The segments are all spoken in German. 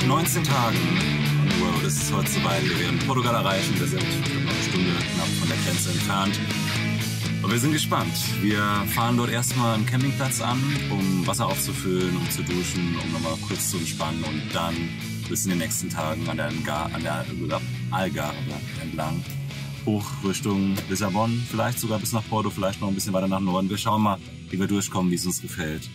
19 Tagen. Wow, das ist heute soweit. Wir werden Portugal erreichen. Wir sind noch eine Stunde knapp von der Grenze entfernt. Und wir sind gespannt. Wir fahren dort erstmal einen Campingplatz an, um Wasser aufzufüllen, um zu duschen, um nochmal kurz zu entspannen und dann bis in den nächsten Tagen an der Algarve entlang. Hoch Richtung Lissabon, vielleicht sogar bis nach Porto, vielleicht noch ein bisschen weiter nach Norden. Wir schauen mal, wie wir durchkommen, wie es uns gefällt.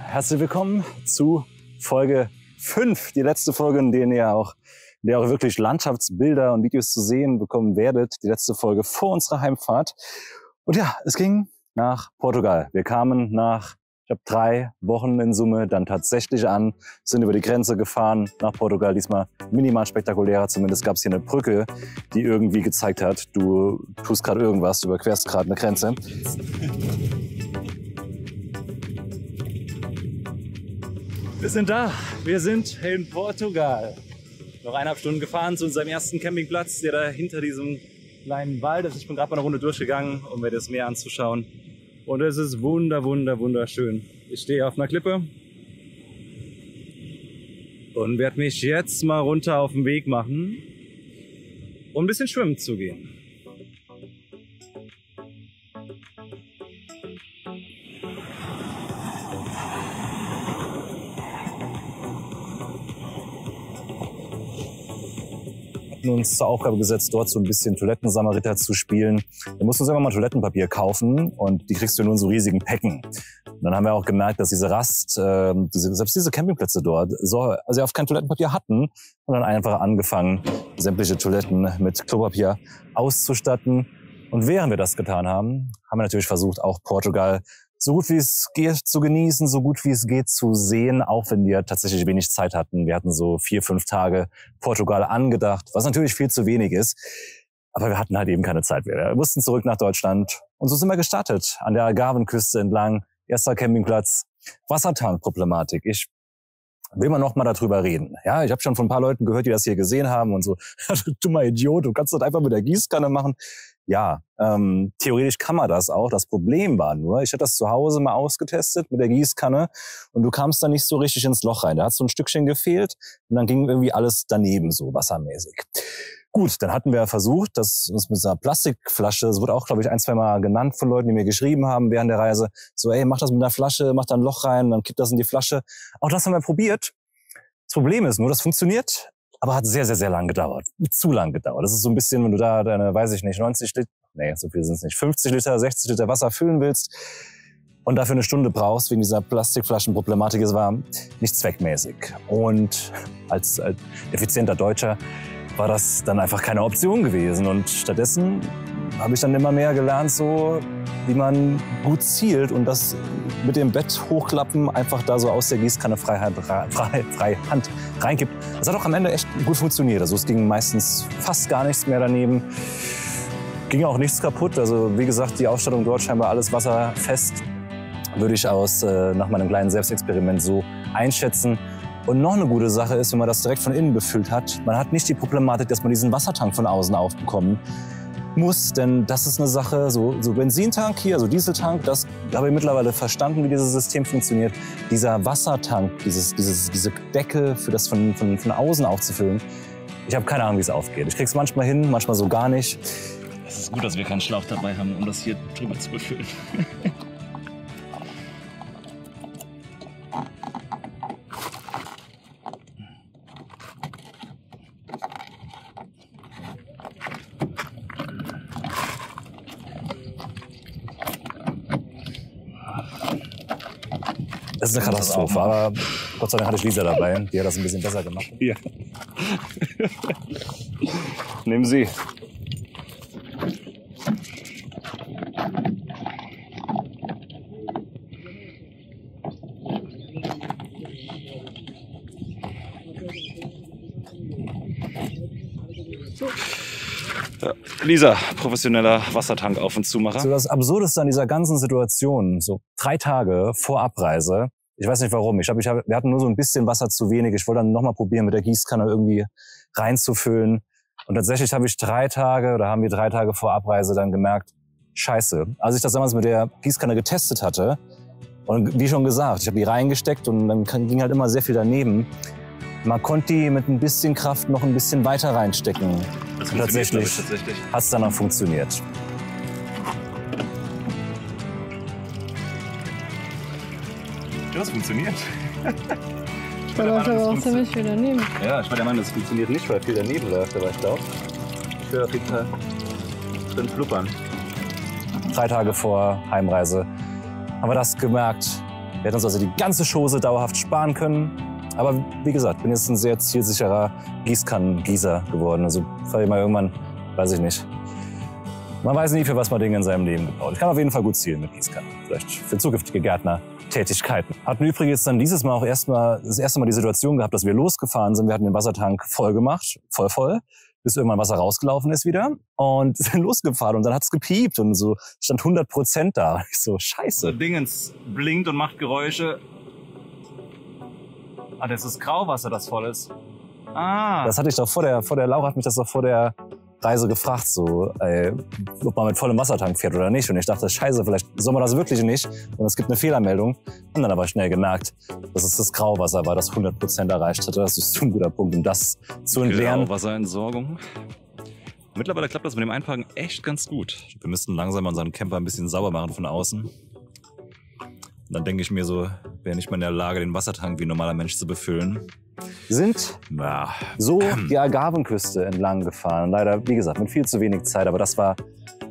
Herzlich willkommen zu Folge 5, die letzte Folge, in der ihr auch wirklich Landschaftsbilder und Videos zu sehen bekommen werdet. Die letzte Folge vor unserer Heimfahrt. Und ja, es ging nach Portugal. Wir kamen nach, ich glaube, 3 Wochen in Summe dann tatsächlich an, sind über die Grenze gefahren nach Portugal. Diesmal minimal spektakulärer, zumindest gab es hier eine Brücke, die irgendwie gezeigt hat, du tust gerade irgendwas, du überquerst gerade eine Grenze. Wir sind da, wir sind in Portugal. Noch 1,5 Stunden gefahren zu unserem ersten Campingplatz, der da hinter diesem kleinen Wald ist. Ich bin gerade mal eine Runde durchgegangen, um mir das Meer anzuschauen. Und es ist wunderschön. Ich stehe auf einer Klippe und werde mich jetzt mal runter auf den Weg machen, um ein bisschen schwimmen zu gehen. Uns zur Aufgabe gesetzt, dort so ein bisschen Toilettensamariter zu spielen. Wir mussten uns irgendwann mal Toilettenpapier kaufen und die kriegst du nur in so riesigen Päcken. Und dann haben wir auch gemerkt, dass diese Rast, selbst diese Campingplätze dort, also auf kein Toilettenpapier hatten und dann einfach angefangen, sämtliche Toiletten mit Klopapier auszustatten. Und während wir das getan haben, haben wir natürlich versucht, auch Portugal so gut wie es geht zu genießen, so gut wie es geht zu sehen, auch wenn wir tatsächlich wenig Zeit hatten. Wir hatten so 4-5 Tage Portugal angedacht, was natürlich viel zu wenig ist. Aber wir hatten halt eben keine Zeit mehr. Wir mussten zurück nach Deutschland. Und so sind wir gestartet, an der Algarvenküste entlang. Erster Campingplatz, Wassertankproblematik. Ich will mal noch mal darüber reden. Ja, ich habe schon von ein paar Leuten gehört, die das hier gesehen haben und so, du dummer Idiot, du kannst das einfach mit der Gießkanne machen. Ja, theoretisch kann man das auch. Das Problem war nur, ich hatte das zu Hause mal ausgetestet mit der Gießkanne und du kamst da nicht so richtig ins Loch rein. Da hat so ein Stückchen gefehlt und dann ging irgendwie alles daneben so wassermäßig. Gut, dann hatten wir versucht, das uns mit einer Plastikflasche, das wurde auch, glaube ich, 1-2 Mal genannt von Leuten, die mir geschrieben haben während der Reise, so, ey, mach das mit einer Flasche, mach da ein Loch rein, dann kippt das in die Flasche. Auch das haben wir probiert. Das Problem ist nur, das funktioniert, aber hat sehr lang gedauert. Zu lang gedauert. Das ist so ein bisschen, wenn du da deine, weiß ich nicht, 90 Liter, nee, so viel sind es nicht, 50 Liter, 60 Liter Wasser füllen willst und dafür eine Stunde brauchst, wegen dieser Plastikflaschenproblematik, es war nicht zweckmäßig. Und als effizienter Deutscher war das dann einfach keine Option gewesen. Und stattdessen habe ich dann immer mehr gelernt, so wie man gut zielt und das mit dem Bett hochklappen einfach da so aus der Gießkanne freihand reinkippt. Das hat auch am Ende echt gut funktioniert. Also es ging meistens fast gar nichts mehr daneben. Ging auch nichts kaputt. Also wie gesagt, die Ausstattung dort scheinbar alles wasserfest. Würde ich nach meinem kleinen Selbstexperiment so einschätzen. Und noch eine gute Sache ist, wenn man das direkt von innen befüllt hat, man hat nicht die Problematik, dass man diesen Wassertank von außen aufbekommen muss, denn das ist eine Sache, so Benzintank hier, so Dieseltank, das habe ich mittlerweile verstanden, wie dieses System funktioniert. Dieser Wassertank, diese Decke, für das von außen aufzufüllen, ich habe keine Ahnung, wie es aufgeht. Ich krieg's manchmal hin, manchmal so gar nicht. Es ist gut, dass wir keinen Schlauch dabei haben, um das hier drüber zu befüllen. Das ist eine Katastrophe, aber Gott sei Dank hatte ich Lisa dabei, die hat das ein bisschen besser gemacht. Ja. Nehmen Sie. Ja, Lisa, professioneller Wassertank-Auf- und Zumacher. So das Absurdeste an dieser ganzen Situation, so 3 Tage vor Abreise, ich weiß nicht warum, wir hatten nur so ein bisschen Wasser zu wenig, ich wollte dann nochmal probieren, mit der Gießkanne irgendwie reinzufüllen. Und tatsächlich haben wir 3 Tage vor Abreise dann gemerkt, scheiße. Als ich das damals mit der Gießkanne getestet hatte, und wie schon gesagt, ich habe die reingesteckt und dann ging halt immer sehr viel daneben, man konnte die mit ein bisschen Kraft noch ein bisschen weiter reinstecken. Das Und tatsächlich hat es dann auch funktioniert. Ja, das funktioniert. Ich war aber auch ziemlich viel daneben. Ja, ich war der Meinung, das funktioniert nicht, weil viel daneben läuft, aber ich glaube, ich will auf jeden Fall drin fluppern. 3 Tage vor Heimreise haben wir das gemerkt. Wir hätten uns also die ganze Chose dauerhaft sparen können. Aber wie gesagt, bin jetzt ein sehr zielsicherer Gießkannengießer geworden. Also vielleicht mal irgendwann, weiß ich nicht. Man weiß nie, für was man Dinge in seinem Leben gebraucht. Ich kann auf jeden Fall gut zielen mit Gießkannen. Vielleicht für zukünftige Gärtnertätigkeiten. Hatten übrigens dann dieses Mal auch das erste Mal die Situation gehabt, dass wir losgefahren sind. Wir hatten den Wassertank voll gemacht, voll, bis irgendwann Wasser rausgelaufen ist wieder. Und sind losgefahren und dann hat's gepiept und so stand 100% da. Ich so, scheiße. So Dingens blinkt und macht Geräusche. Ah, das ist Grauwasser, das voll ist. Ah. Das hatte ich doch vor der Laura hat mich das doch vor der Reise gefragt, so, ob man mit vollem Wassertank fährt oder nicht. Und ich dachte, scheiße, vielleicht soll man das wirklich nicht. Und es gibt eine Fehlermeldung. Und dann aber schnell gemerkt, dass es das Grauwasser war, das 100% erreicht hatte. Das ist ein guter Punkt, um das zu entleeren. Grauwasserentsorgung. Mittlerweile klappt das mit dem Einparken echt ganz gut. Wir müssten langsam unseren Camper ein bisschen sauber machen von außen. Und dann denke ich mir so, wäre nicht mal in der Lage, den Wassertank wie ein normaler Mensch zu befüllen. Wir sind so die Algarvenküste entlang gefahren. Leider, wie gesagt, mit viel zu wenig Zeit. Aber das war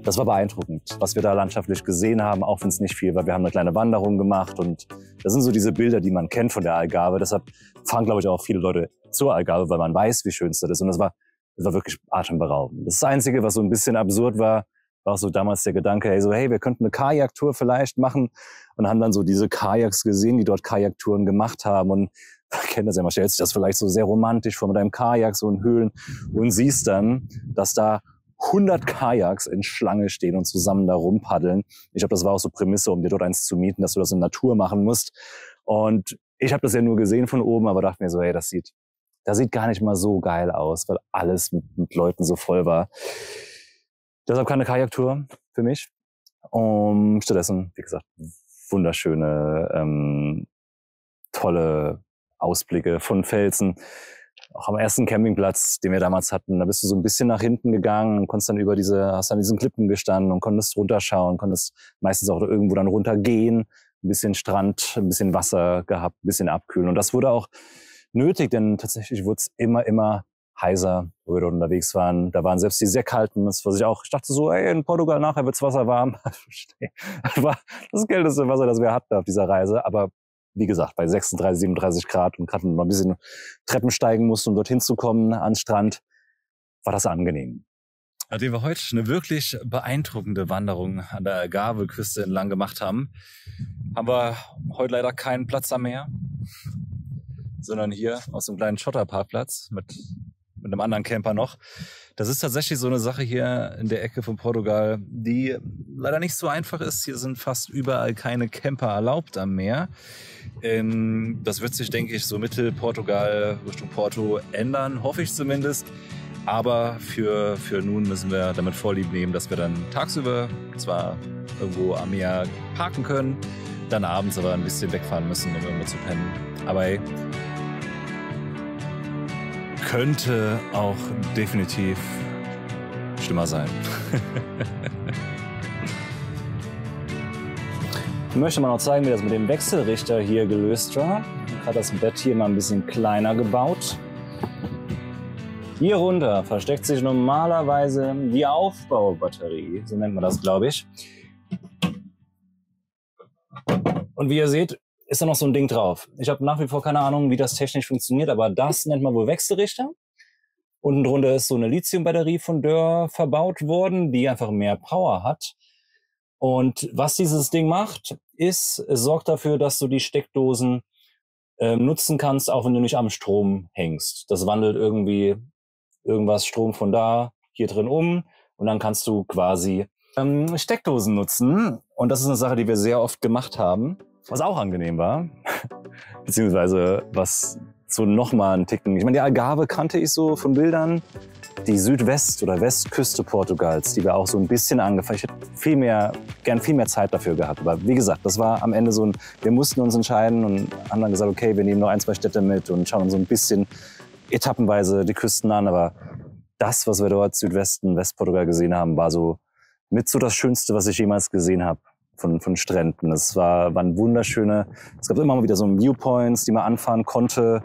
beeindruckend, was wir da landschaftlich gesehen haben, auch wenn es nicht viel war. Wir haben eine kleine Wanderung gemacht und das sind so diese Bilder, die man kennt von der Algarve. Deshalb fahren, glaube ich, auch viele Leute zur Algarve, weil man weiß, wie schön es das ist. Und das war wirklich atemberaubend. Das Einzige, was so ein bisschen absurd war auch so damals der Gedanke, hey, wir könnten eine Kajaktour vielleicht machen und haben dann so diese Kajaks gesehen, die dort Kajaktouren gemacht haben und man kennt das ja, man stellt sich das vielleicht so sehr romantisch vor mit einem Kajak so in Höhlen und siehst dann, dass da 100 Kajaks in Schlange stehen und zusammen da rumpaddeln. Ich glaube, das war auch so Prämisse, um dir dort eins zu mieten, dass du das in Natur machen musst. Und ich habe das ja nur gesehen von oben, aber dachte mir so, hey, das sieht gar nicht mal so geil aus, weil alles mit Leuten so voll war. Deshalb keine Kajaktour für mich. Stattdessen, wie gesagt, wunderschöne, tolle Ausblicke von Felsen. Auch am ersten Campingplatz, den wir damals hatten, da bist du so ein bisschen nach hinten gegangen und konntest dann hast an diesen Klippen gestanden und konntest runterschauen, konntest meistens auch irgendwo dann runtergehen, ein bisschen Strand, ein bisschen Wasser gehabt, ein bisschen abkühlen. Und das wurde auch nötig, denn tatsächlich wurde es immer heißer, wo wir dort unterwegs waren. Da waren selbst die sehr kalten, ich dachte so, in Portugal nachher wird's Wasser warm. Das war das kälteste Wasser, das wir hatten auf dieser Reise. Aber wie gesagt, bei 36, 37 Grad und gerade noch ein bisschen Treppen steigen mussten, um dorthin zu kommen ans Strand, war das angenehm. Nachdem wir heute eine wirklich beeindruckende Wanderung an der Algarve-Küste entlang gemacht haben, haben wir heute leider keinen Platz am Meer, sondern hier aus so einem kleinen Schotterparkplatz mit einem anderen Camper noch. Das ist tatsächlich so eine Sache hier in der Ecke von Portugal, die leider nicht so einfach ist. Hier sind fast überall keine Camper erlaubt am Meer. Das wird sich, denke ich, so Mittelportugal Richtung Porto ändern, hoffe ich zumindest. Aber für nun müssen wir damit Vorlieb nehmen, dass wir dann tagsüber zwar irgendwo am Meer parken können, dann abends aber ein bisschen wegfahren müssen, um irgendwo zu pennen. Aber hey, könnte auch definitiv schlimmer sein. Ich möchte mal noch zeigen, wie das mit dem Wechselrichter hier gelöst war. Ich habe das Bett hier mal ein bisschen kleiner gebaut. Hier runter versteckt sich normalerweise die Aufbaubatterie, so nennt man das, glaube ich. Und wie ihr seht, ist da noch so ein Ding drauf. Ich habe nach wie vor keine Ahnung, wie das technisch funktioniert, aber das nennt man wohl Wechselrichter. Unten drunter ist so eine Lithiumbatterie von Dörr verbaut worden, die einfach mehr Power hat. Und was dieses Ding macht, ist, es sorgt dafür, dass du die Steckdosen nutzen kannst, auch wenn du nicht am Strom hängst. Das wandelt irgendwie irgendwas Strom von da hier drin um und dann kannst du quasi Steckdosen nutzen. Und das ist eine Sache, die wir sehr oft gemacht haben. Was auch angenehm war, beziehungsweise was so nochmal einen Ticken. Ich meine, die Algarve kannte ich so von Bildern. Die Südwest- oder Westküste Portugals, die wir auch so ein bisschen angefangen. Ich hätte gern viel mehr Zeit dafür gehabt. Aber wie gesagt, das war am Ende so ein, wir mussten uns entscheiden und haben dann gesagt, okay, wir nehmen noch 1, 2 Städte mit und schauen uns so ein bisschen etappenweise die Küsten an. Aber das, was wir dort Südwesten, Westportugal gesehen haben, war so mit so das Schönste, was ich jemals gesehen habe von Stränden. Es waren wunderschöne, es gab immer mal wieder so Viewpoints, die man anfahren konnte.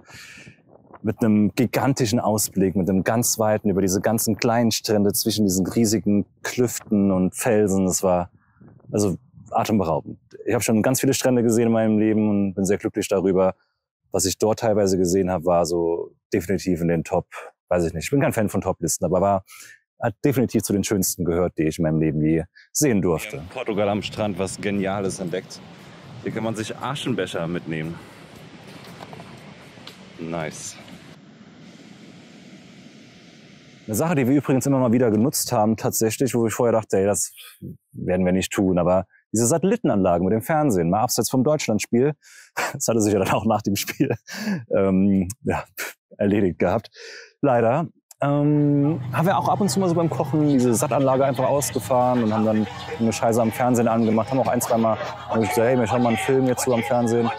Mit einem gigantischen Ausblick, mit einem ganz weiten, über diese ganzen kleinen Strände zwischen diesen riesigen Klüften und Felsen. Das war also atemberaubend. Ich habe schon ganz viele Strände gesehen in meinem Leben und bin sehr glücklich darüber. Was ich dort teilweise gesehen habe, war so definitiv in den Top, weiß ich nicht, ich bin kein Fan von Toplisten, aber hat definitiv zu den schönsten gehört, die ich in meinem Leben je sehen durfte. In Portugal am Strand was Geniales entdeckt. Hier kann man sich Aschenbecher mitnehmen. Nice. Eine Sache, die wir übrigens immer mal wieder genutzt haben, tatsächlich, wo ich vorher dachte, ey, das werden wir nicht tun, aber diese Satellitenanlagen mit dem Fernsehen, mal abseits vom Deutschlandspiel, das hatte sich ja dann auch nach dem Spiel erledigt gehabt, leider, haben wir auch ab und zu mal so beim Kochen diese Sattanlage einfach ausgefahren und haben dann eine Scheiße am Fernsehen angemacht, haben auch 1, 2 Mal gesagt, hey, wir schauen mal einen Film jetzt so am Fernsehen.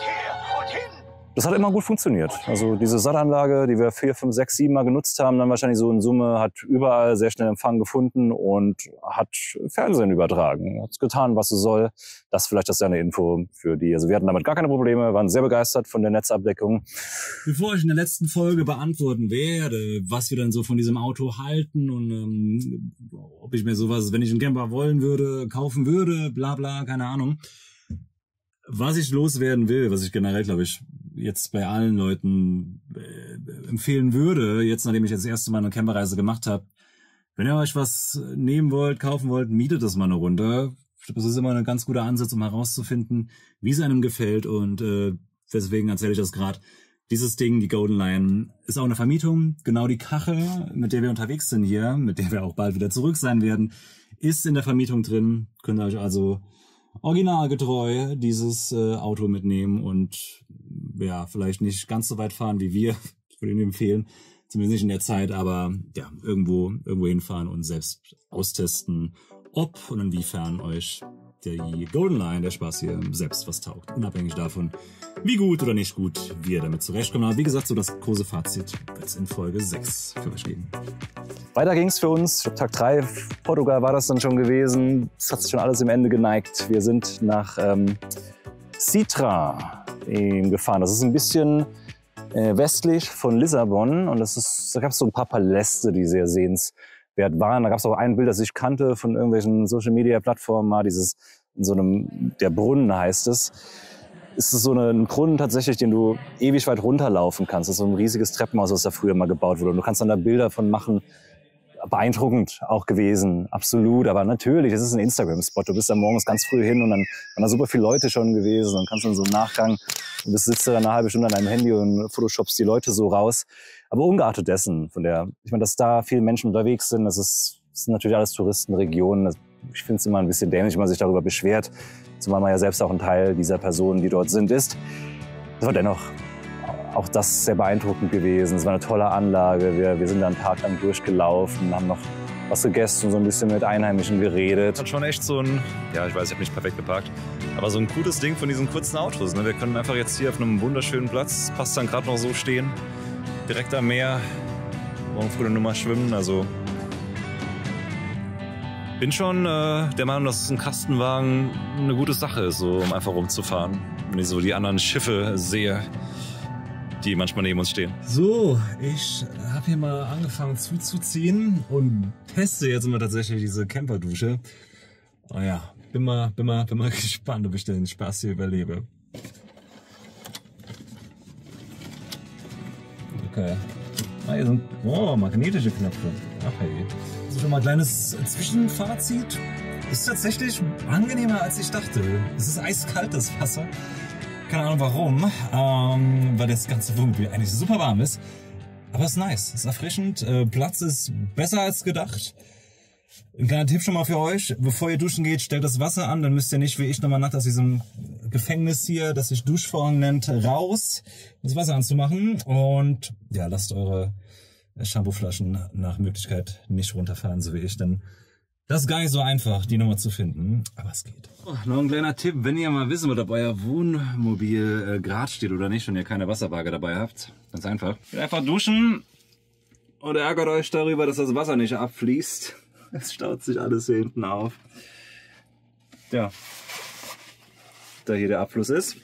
Das hat immer gut funktioniert. Also diese Sattanlage, die wir 4, 5, 6, 7 Mal genutzt haben, dann wahrscheinlich so in Summe, hat überall sehr schnell Empfang gefunden und hat Fernsehen übertragen. Hat getan, was es soll. Das vielleicht ist ja eine Info für die. Also wir hatten damit gar keine Probleme, waren sehr begeistert von der Netzabdeckung. Bevor ich in der letzten Folge beantworten werde, was wir dann so von diesem Auto halten und ob ich mir sowas, wenn ich einen Camper wollen würde, kaufen würde, bla bla, keine Ahnung. Was ich loswerden will, was ich generell, glaube ich, jetzt bei allen Leuten empfehlen würde, jetzt nachdem ich das erste Mal eine Camperreise gemacht habe, wenn ihr euch was nehmen wollt, kaufen wollt, mietet das mal eine Runde. Das ist immer ein ganz guter Ansatz, um herauszufinden, wie es einem gefällt und deswegen erzähle ich das gerade. Dieses Ding, die Golden Lion, ist auch eine Vermietung. Genau die Karre, mit der wir unterwegs sind hier, mit der wir auch bald wieder zurück sein werden, ist in der Vermietung drin. Könnt ihr euch also originalgetreu dieses Auto mitnehmen und ja, vielleicht nicht ganz so weit fahren wie wir. Ich würde Ihnen empfehlen, zumindest nicht in der Zeit, aber ja, irgendwo hinfahren und selbst austesten, ob und inwiefern euch die Golden Lion, der Spaß hier, selbst was taugt. Unabhängig davon, wie gut oder nicht gut wir damit zurechtkommen. Aber wie gesagt, so das große Fazit wird es in Folge 6 für euch geben. Weiter ging es für uns. Tag 3, Portugal war das dann schon gewesen. Es hat sich schon alles im Ende geneigt. Wir sind nach Sintra gefahren. Das ist ein bisschen westlich von Lissabon. Und da gab es so ein paar Paläste, die sehr sehenswert waren. Da gab es auch ein Bild, das ich kannte von irgendwelchen Social-Media-Plattformen. Mal dieses, in so einem, der Brunnen heißt es. Ist es so ein Brunnen tatsächlich, den du ewig weit runterlaufen kannst. Das ist so ein riesiges Treppenhaus, das da früher mal gebaut wurde. Und du kannst dann da Bilder von machen. Beeindruckend auch gewesen, absolut. Aber natürlich, es ist ein Instagram-Spot. Du bist da morgens ganz früh hin und dann waren da super viele Leute schon gewesen. Und kannst dann so im Nachgang, du sitzt da eine halbe Stunde an deinem Handy und photoshoppst die Leute so raus. Aber ungeachtet dessen, ich meine, dass da viele Menschen unterwegs sind, das sind natürlich alles Touristenregionen. Ich finde es immer ein bisschen dämlich, wenn man sich darüber beschwert. Zumal man ja selbst auch ein Teil dieser Personen, die dort sind, ist. Das war dennoch auch das sehr beeindruckend gewesen. Es war eine tolle Anlage. Wir sind da einen Tag lang durchgelaufen, haben noch was gegessen und so ein bisschen mit Einheimischen geredet. Hat schon echt so ein, ja, ich weiß, ich habe nicht perfekt geparkt, aber so ein gutes Ding von diesen kurzen Autos. Ne? Wir können einfach jetzt hier auf einem wunderschönen Platz, passt dann gerade noch so stehen, direkt am Meer, morgen früh eine Nummer schwimmen. Also bin schon der Meinung, dass ein Kastenwagen eine gute Sache ist, so, um einfach rumzufahren. Wenn ich so die anderen Schiffe sehe, die manchmal neben uns stehen. So, ich habe hier mal angefangen zuzuziehen und teste jetzt immer tatsächlich diese Camperdusche. Oh ja, bin mal gespannt, ob ich den Spaß hier überlebe. Okay. Ah, hier sind magnetische Knöpfe. Ach hey. Also schon mal ein kleines Zwischenfazit. Ist tatsächlich angenehmer als ich dachte. Es ist eiskalt, das Wasser. Keine Ahnung warum, weil das ganze Wohnmobil eigentlich super warm ist. Aber es ist nice, es ist erfrischend, Platz ist besser als gedacht. Ein kleiner Tipp schon mal für euch, bevor ihr duschen geht, stellt das Wasser an, dann müsst ihr nicht wie ich nochmal nackt aus diesem Gefängnis hier, das sich Duschvorhang nennt, raus, das Wasser anzumachen und ja, lasst eure Shampooflaschen nach Möglichkeit nicht runterfahren, so wie ich, denn das ist gar nicht so einfach, die Nummer zu finden, aber es geht. Oh, noch ein kleiner Tipp, wenn ihr mal wissen wollt, ob euer Wohnmobil gerade steht oder nicht und ihr keine Wasserwaage dabei habt, ganz einfach. Einfach duschen und ärgert euch darüber, dass das Wasser nicht abfließt. Es staut sich alles hier hinten auf. Ja, da hier der Abfluss ist.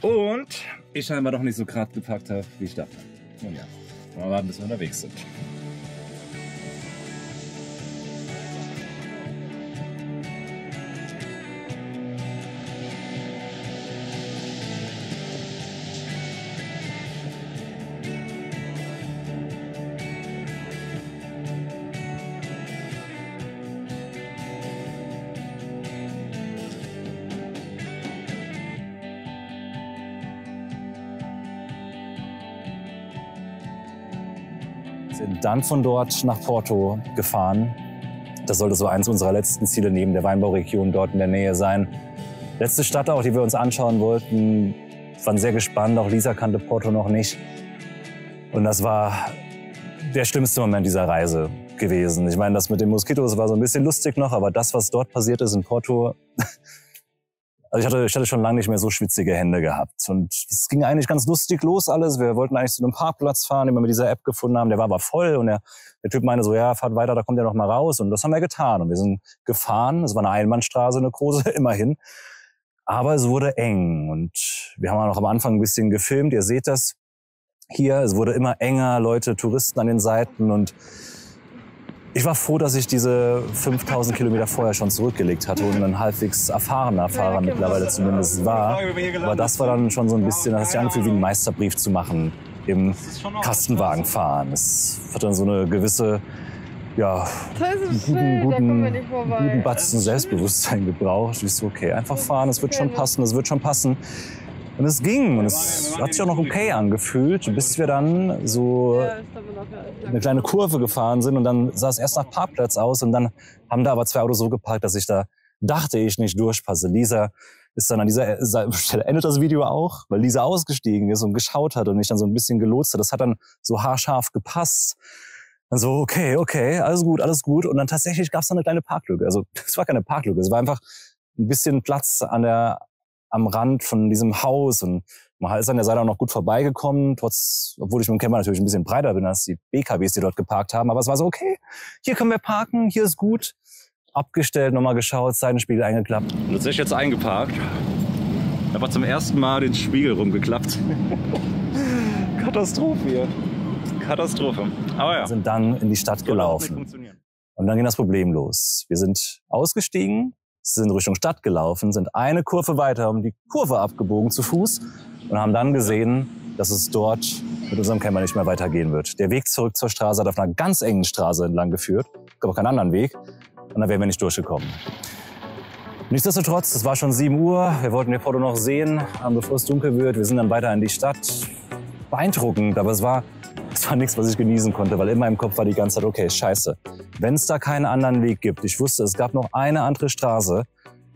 Und ich scheinbar doch nicht so gerade gepackt habe, wie ich dachte. Nun ja, mal warten, bis wir unterwegs sind. Sind dann von dort nach Porto gefahren. Das sollte so eins unserer letzten Ziele neben der Weinbauregion dort in der Nähe sein. Letzte Stadt auch, die wir uns anschauen wollten. Waren sehr gespannt, auch Lisa kannte Porto noch nicht. Und das war der schlimmste Moment dieser Reise gewesen. Ich meine, das mit den Moskitos war so ein bisschen lustig noch, aber das, was dort passiert ist in Porto, also ich hatte schon lange nicht mehr so schwitzige Hände gehabt. Und es ging eigentlich ganz lustig los alles. Wir wollten eigentlich zu einem Parkplatz fahren, den wir mit dieser App gefunden haben. Der war aber voll und der Typ meinte so, ja, fahrt weiter, da kommt er noch mal raus. Und das haben wir getan. Und wir sind gefahren. Es war eine Einbahnstraße, eine große, immerhin. Aber es wurde eng. Und wir haben auch noch am Anfang ein bisschen gefilmt. Ihr seht das hier. Es wurde immer enger, Leute, Touristen an den Seiten. Und ich war froh, dass ich diese 5000 Kilometer vorher schon zurückgelegt hatte und ein halbwegs erfahrener Fahrer mittlerweile zumindest war. Aber das war dann schon so ein bisschen, das hat sich angefühlt wie einen Meisterbrief zu machen im Kastenwagenfahren. Es hat dann so eine gewisse, ja, guten Batzen Selbstbewusstsein gebraucht. Ich so, okay, einfach fahren, es wird schon passen, es wird schon passen. Und es ging und es hat sich auch noch okay angefühlt, bis wir dann so eine kleine Kurve gefahren sind und dann sah es erst nach Parkplatz aus und dann haben da aber zwei Autos so geparkt, dass ich da dachte, ich nicht durchpasse. Lisa ist dann an dieser Stelle, endet das Video auch, weil Lisa ausgestiegen ist und geschaut hat und mich dann so ein bisschen gelotst hat. Das hat dann so haarscharf gepasst. Dann so, okay, alles gut. Und dann tatsächlich gab es dann eine kleine Parklücke. Also es war keine Parklücke, es war einfach ein bisschen Platz am Rand von diesem Haus und man ist an der Seite auch noch gut vorbeigekommen, obwohl ich mit dem Camper natürlich ein bisschen breiter bin als die BKWs, die dort geparkt haben. Aber es war so, okay, hier können wir parken, hier ist gut. Abgestellt, nochmal geschaut, Seitenspiegel eingeklappt. Und jetzt ist jetzt eingeparkt. Ich habe zum ersten Mal den Spiegel rumgeklappt. Katastrophe hier. Katastrophe. Aber ja. Wir sind dann in die Stadt gelaufen. Und dann ging das Problem los. Wir sind ausgestiegen, sind Richtung Stadt gelaufen, sind eine Kurve weiter um die Kurve abgebogen zu Fuß und haben dann gesehen, dass es dort mit unserem Camper nicht mehr weitergehen wird. Der Weg zurück zur Straße hat auf einer ganz engen Straße entlang geführt. Es gab auch keinen anderen Weg und dann wären wir nicht durchgekommen. Nichtsdestotrotz, es war schon 7 Uhr, wir wollten den Porto noch sehen, bevor es dunkel wird. Wir sind dann weiter in die Stadt. Beeindruckend, aber es war nichts, was ich genießen konnte, weil in meinem Kopf war die ganze Zeit, okay, scheiße, wenn es da keinen anderen Weg gibt. Ich wusste, es gab noch eine andere Straße,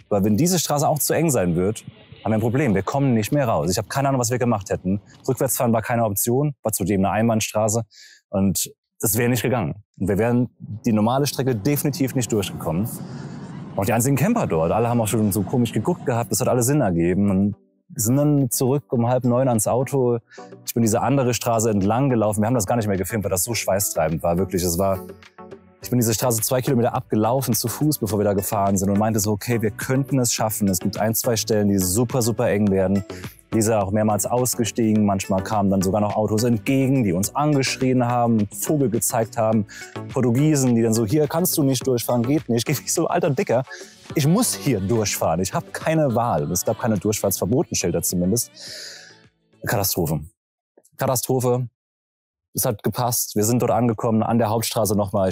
weil wenn diese Straße auch zu eng sein wird, haben wir ein Problem, wir kommen nicht mehr raus. Ich habe keine Ahnung, was wir gemacht hätten. Rückwärtsfahren war keine Option, war zudem eine Einbahnstraße und es wäre nicht gegangen. Und wir wären die normale Strecke definitiv nicht durchgekommen. Und die einzigen Camper dort, alle haben auch schon so komisch geguckt gehabt, das hat alles Sinn ergeben. Und sind dann zurück um 8:30 ans Auto. Ich bin diese andere Straße entlang gelaufen. Wir haben das gar nicht mehr gefilmt, weil das so schweißtreibend war. Wirklich, ich bin diese Straße 2 Kilometer abgelaufen zu Fuß, bevor wir da gefahren sind und meinte so, okay, wir könnten es schaffen. Es gibt 1, 2 Stellen, die super, super eng werden. Lisa auch mehrmals ausgestiegen. Manchmal kamen dann sogar noch Autos entgegen, die uns angeschrien haben, einen Vogel gezeigt haben. Portugiesen, die dann so, hier kannst du nicht durchfahren, geht nicht. Ich so, alter Dicker, ich muss hier durchfahren. Ich habe keine Wahl. Es gab keine Durchfahrtsverbotenschilder zumindest. Katastrophe. Es hat gepasst. Wir sind dort angekommen, an der Hauptstraße nochmal.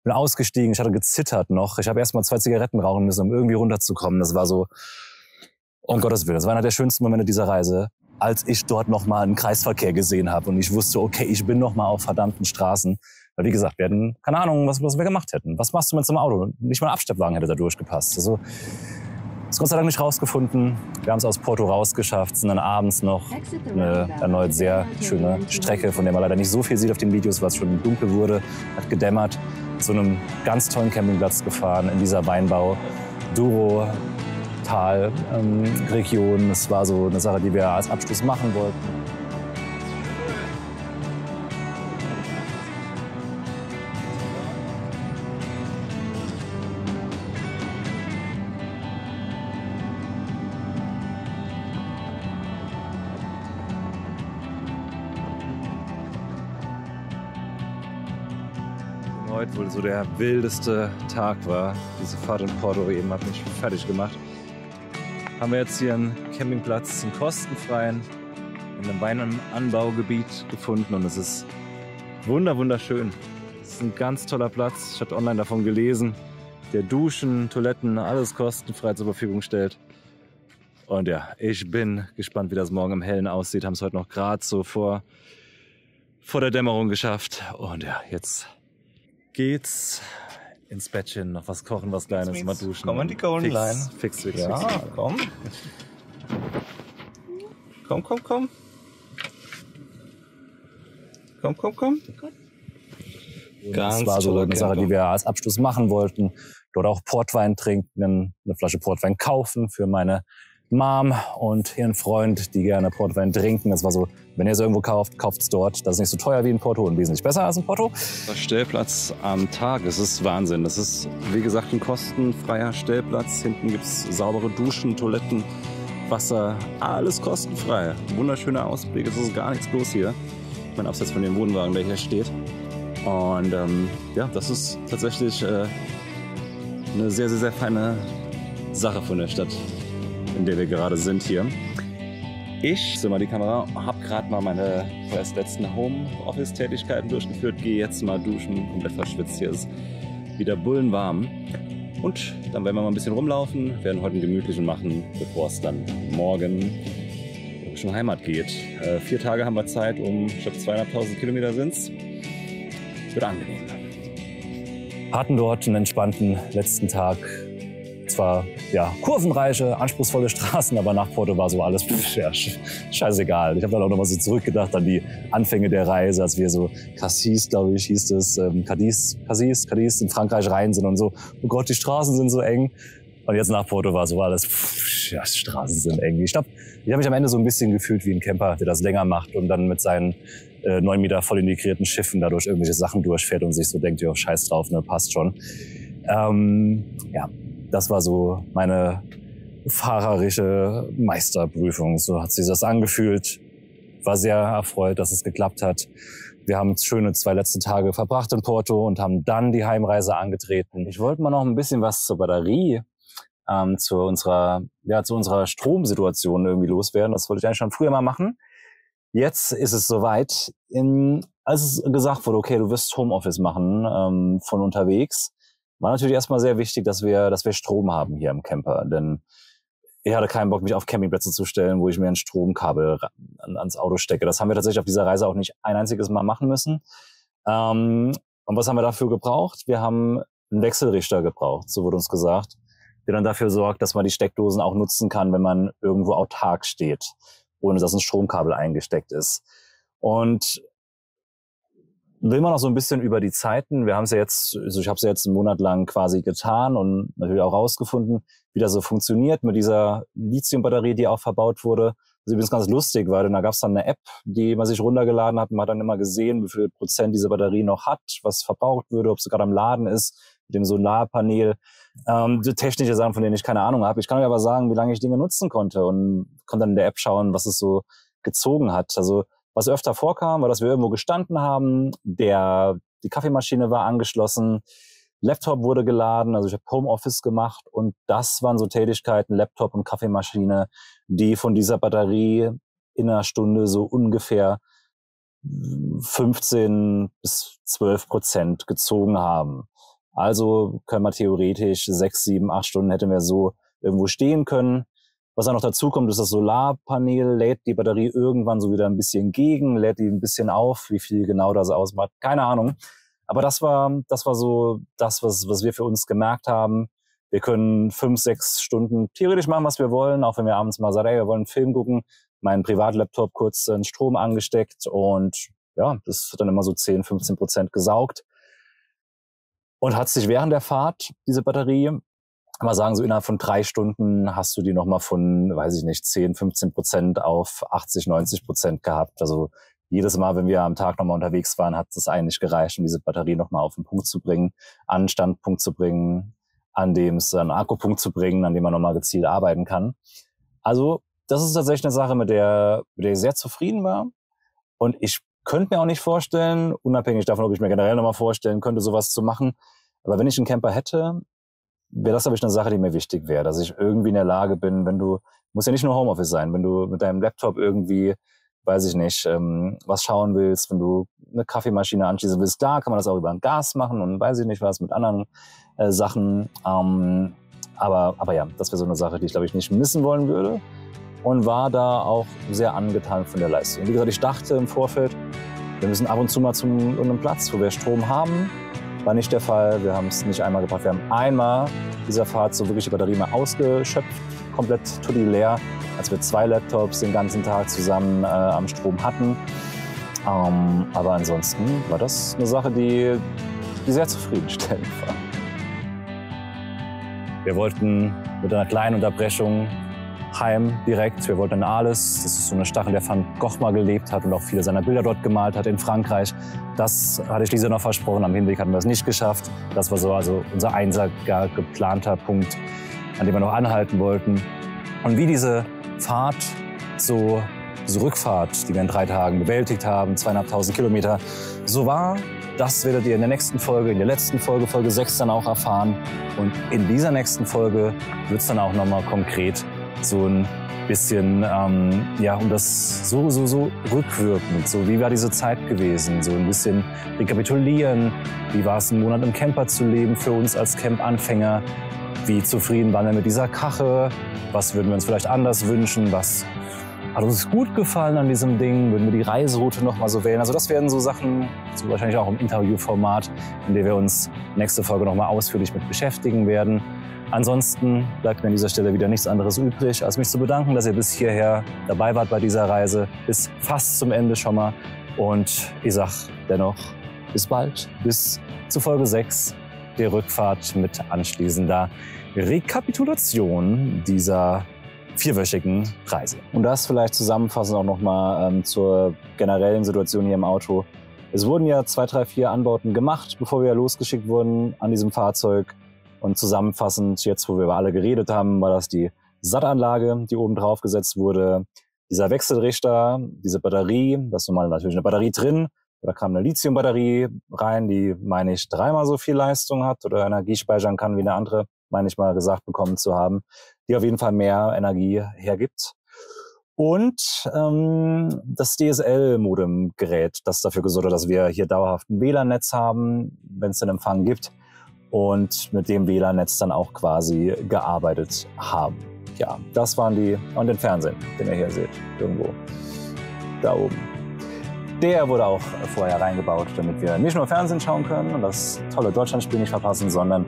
Bin ausgestiegen, ich hatte gezittert noch. Ich habe erst mal 2 Zigaretten rauchen müssen, um irgendwie runterzukommen. Das war so, um Gottes Willen, das war einer der schönsten Momente dieser Reise, als ich dort nochmal einen Kreisverkehr gesehen habe. Und ich wusste, okay, ich bin nochmal auf verdammten Straßen. Weil wie gesagt, wir hatten keine Ahnung, was wir gemacht hätten. Was machst du mit so einem Auto? Nicht mal ein Abstellwagen hätte da durchgepasst. Also, Ist Gott sei Dank nicht rausgefunden. Wir haben es aus Porto rausgeschafft, sind dann abends noch eine erneut sehr schöne Strecke, von der man leider nicht so viel sieht auf den Videos, weil es schon dunkel wurde, hat gedämmert, zu einem ganz tollen Campingplatz gefahren in dieser Weinbau-Duro-Tal-Region. Das war so eine Sache, die wir als Abschluss machen wollten. Heute wohl so der wildeste Tag war. Diese Fahrt in Porto eben hat mich fertig gemacht. Haben wir jetzt hier einen Campingplatz, einen kostenfreien, in einem Weinanbaugebiet gefunden und es ist wunderschön. Es ist ein ganz toller Platz. Ich hatte online davon gelesen, der Duschen, Toiletten, alles kostenfrei zur Verfügung stellt. Und ja, ich bin gespannt, wie das morgen im Hellen aussieht. Haben es heute noch gerade so vor der Dämmerung geschafft. Und ja, jetzt geht's ins Bettchen, noch was kochen, was Kleines, mal duschen. Komm an die Golden Line. Fix. Ja, komm. Komm. Das war so eine Sache, die wir als Abschluss machen wollten. Dort auch Portwein trinken, eine Flasche Portwein kaufen für meine Mom und ihren Freund, die gerne Portwein trinken. Das war so, wenn ihr es irgendwo kauft, kauft es dort. Das ist nicht so teuer wie in Porto und wesentlich besser als in Porto. Der Stellplatz am Tag, das ist Wahnsinn. Das ist, wie gesagt, ein kostenfreier Stellplatz. Hinten gibt es saubere Duschen, Toiletten, Wasser, alles kostenfrei. Wunderschöner Ausblick, es ist gar nichts los hier. Ich meine, abseits von dem Wohnwagen, der hier steht. Und ja, das ist tatsächlich eine sehr feine Sache von der Stadt, in der wir gerade sind hier. Ich, so mal die Kamera, habe gerade mal meine vorerst letzten Homeoffice-Tätigkeiten durchgeführt, gehe jetzt mal duschen, komplett verschwitzt, hier ist wieder bullenwarm. Und dann werden wir mal ein bisschen rumlaufen, werden heute einen gemütlichen machen, bevor es dann morgen Richtung Heimat geht. 4 Tage haben wir Zeit, ich glaube 200.000 Kilometer sind es. Wird angenehm. Hatten dort einen entspannten letzten Tag. Zwar ja, kurvenreiche, anspruchsvolle Straßen, aber nach Porto war so alles ja, scheißegal. Ich habe dann auch noch mal so zurückgedacht an die Anfänge der Reise, als wir so Cassis, glaube ich, hieß es, Cadiz in Frankreich rein sind und so. Oh Gott, die Straßen sind so eng. Und jetzt nach Porto war so alles, ja, die Straßen sind eng. Ich glaube, ich habe mich am Ende so ein bisschen gefühlt wie ein Camper, der das länger macht und dann mit seinen 9 Meter voll integrierten Schiffen dadurch irgendwelche Sachen durchfährt und sich so denkt, ja, scheiß drauf, ne, passt schon. Ja, das war so meine fahrerische Meisterprüfung. So hat sich das angefühlt. War sehr erfreut, dass es geklappt hat. Wir haben schöne 2 letzte Tage verbracht in Porto und haben dann die Heimreise angetreten. Ich wollte mal noch ein bisschen was zur Batterie, zu unserer Stromsituation irgendwie loswerden. Das wollte ich eigentlich schon früher mal machen. Jetzt ist es soweit. Als es gesagt wurde, okay, du wirst Homeoffice machen von unterwegs, war natürlich erstmal sehr wichtig, dass wir Strom haben hier im Camper. Denn ich hatte keinen Bock, mich auf Campingplätze zu stellen, wo ich mir ein Stromkabel ans Auto stecke. Das haben wir tatsächlich auf dieser Reise auch nicht ein einziges Mal machen müssen. Und was haben wir dafür gebraucht? Wir haben einen Wechselrichter gebraucht, so wurde uns gesagt, der dann dafür sorgt, dass man die Steckdosen auch nutzen kann, wenn man irgendwo autark steht, ohne dass ein Stromkabel eingesteckt ist. Und will man noch so ein bisschen über die Zeiten. Wir haben es ja jetzt, also ich habe es ja jetzt einen Monat lang quasi getan und natürlich auch rausgefunden, wie das so funktioniert mit dieser Lithium-Batterie, die auch verbaut wurde. Das ist übrigens ganz lustig, weil da gab es dann eine App, die man sich runtergeladen hat. Man hat dann immer gesehen, wie viel Prozent diese Batterie noch hat, was verbraucht würde, ob sie gerade am Laden ist, mit dem Solarpanel. Technische Sachen, von denen ich keine Ahnung habe. Ich kann euch aber sagen, wie lange ich Dinge nutzen konnte und konnte dann in der App schauen, was es so gezogen hat. Also was öfter vorkam, war, dass wir irgendwo gestanden haben, die Kaffeemaschine war angeschlossen, Laptop wurde geladen, also ich habe Homeoffice gemacht und das waren so Tätigkeiten, Laptop und Kaffeemaschine, die von dieser Batterie in einer Stunde so ungefähr 15 bis 12% gezogen haben. Also können wir theoretisch 6, 7, 8 Stunden hätten wir so irgendwo stehen können. Was dann noch dazu kommt, ist das Solarpanel, lädt die Batterie irgendwann so wieder ein bisschen gegen, lädt die ein bisschen auf, wie viel genau das ausmacht, keine Ahnung. Aber das war so das, was wir für uns gemerkt haben. Wir können 5, 6 Stunden theoretisch machen, was wir wollen, auch wenn wir abends mal sagen, ey, wir wollen einen Film gucken, meinen Privatlaptop kurz in Strom angesteckt und ja, das wird dann immer so 10, 15% gesaugt. Und hat sich während der Fahrt, diese Batterie, kann man sagen, so innerhalb von 3 Stunden hast du die nochmal von, weiß ich nicht, 10, 15% auf 80, 90% gehabt. Also jedes Mal, wenn wir am Tag nochmal unterwegs waren, hat es eigentlich gereicht, um diese Batterie nochmal auf den Punkt zu bringen, an einen Standpunkt zu bringen, an dem es einen Akkupunkt zu bringen, an dem man nochmal gezielt arbeiten kann. Also das ist tatsächlich eine Sache, mit der ich sehr zufrieden war. Und ich könnte mir auch nicht vorstellen, unabhängig davon, ob ich mir generell nochmal vorstellen könnte, sowas zu machen. Aber wenn ich einen Camper hätte, wäre das, glaube ich, eine Sache, die mir wichtig wäre, dass ich irgendwie in der Lage bin, muss ja nicht nur Homeoffice sein, wenn du mit deinem Laptop irgendwie, weiß ich nicht, was schauen willst, wenn du eine Kaffeemaschine anschließen willst, klar kann man das auch über ein Gas machen und weiß ich nicht was mit anderen Sachen. Aber ja, das wäre so eine Sache, die ich, glaube ich, nicht missen wollen würde. Und war da auch sehr angetan von der Leistung. Wie gesagt, ich dachte im Vorfeld, wir müssen ab und zu mal zu einem Platz, wo wir Strom haben. War nicht der Fall. Wir haben es nicht einmal gebracht. Wir haben einmal dieser Fahrt so wirklich die Batterie mal ausgeschöpft, komplett tutti leer, als wir 2 Laptops den ganzen Tag zusammen am Strom hatten. Aber ansonsten war das eine Sache, die sehr zufriedenstellend war. Wir wollten mit einer kleinen Unterbrechung heim direkt. Wir wollten in Arles, das ist so eine Stadt, in der Van Gogh mal gelebt hat und auch viele seiner Bilder dort gemalt hat in Frankreich. Das hatte ich Lisa noch versprochen, am Hinweg hatten wir es nicht geschafft. Das war so also unser einziger geplanter Punkt, an dem wir noch anhalten wollten. Und wie diese Fahrt, so diese Rückfahrt, die wir in 3 Tagen bewältigt haben, 2.500 Kilometer, so war, das werdet ihr in der nächsten Folge, in der letzten Folge, Folge 6 dann auch erfahren. Und in dieser nächsten Folge wird es dann auch nochmal konkret so ein bisschen, ja, um das so rückwirkend, so wie war diese Zeit gewesen, so ein bisschen rekapitulieren, wie war es, einen Monat im Camper zu leben für uns als Camp-Anfänger, wie zufrieden waren wir mit dieser Kache, was würden wir uns vielleicht anders wünschen, was hat uns gut gefallen an diesem Ding, würden wir die Reiseroute noch mal so wählen. Also das werden so Sachen, so wahrscheinlich auch im Interviewformat, in dem wir uns nächste Folge noch mal ausführlich mit beschäftigen werden. Ansonsten bleibt mir an dieser Stelle wieder nichts anderes übrig, als mich zu bedanken, dass ihr bis hierher dabei wart bei dieser Reise, bis fast zum Ende schon mal. Und ich sag dennoch, bis bald, bis zu Folge 6, der Rückfahrt mit anschließender Rekapitulation dieser 4-wöchigen Reise. Und das vielleicht zusammenfassend auch nochmal zur generellen Situation hier im Auto. Es wurden ja 2, 3, 4 Anbauten gemacht, bevor wir losgeschickt wurden an diesem Fahrzeug. Und zusammenfassend, jetzt wo wir über alle geredet haben, war das die SAT-Anlage, die oben drauf gesetzt wurde, dieser Wechselrichter, diese Batterie, da ist normal natürlich eine Batterie drin, da kam eine Lithium-Batterie rein, die, meine ich, 3-mal so viel Leistung hat oder Energie speichern kann wie eine andere, meine ich mal gesagt bekommen zu haben, die auf jeden Fall mehr Energie hergibt. Und das DSL-Modem-Gerät, das dafür gesorgt hat, dass wir hier dauerhaft ein WLAN-Netz haben, wenn es den Empfang gibt. Und mit dem WLAN-Netz dann auch quasi gearbeitet haben. Ja, das waren die, und den Fernsehen, den ihr hier seht, irgendwo da oben. Der wurde auch vorher reingebaut, damit wir nicht nur Fernsehen schauen können und das tolle Deutschlandspiel nicht verpassen, sondern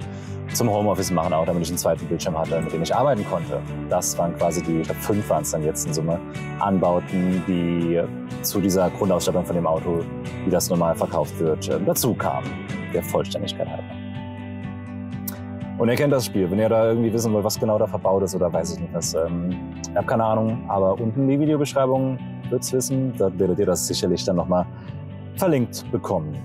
zum Homeoffice machen auch, damit ich einen zweiten Bildschirm hatte, mit dem ich arbeiten konnte. Das waren quasi die, ich glaube 5 waren es dann jetzt in Summe, Anbauten, die zu dieser Grundausstattung von dem Auto, wie das normal verkauft wird, dazu kamen, der Vollständigkeit halber. Und ihr kennt das Spiel. Wenn ihr da irgendwie wissen wollt, was genau da verbaut ist oder weiß ich nicht was, ich habe keine Ahnung, aber unten in die Videobeschreibung wird's wissen. Da werdet ihr das sicherlich dann nochmal verlinkt bekommen.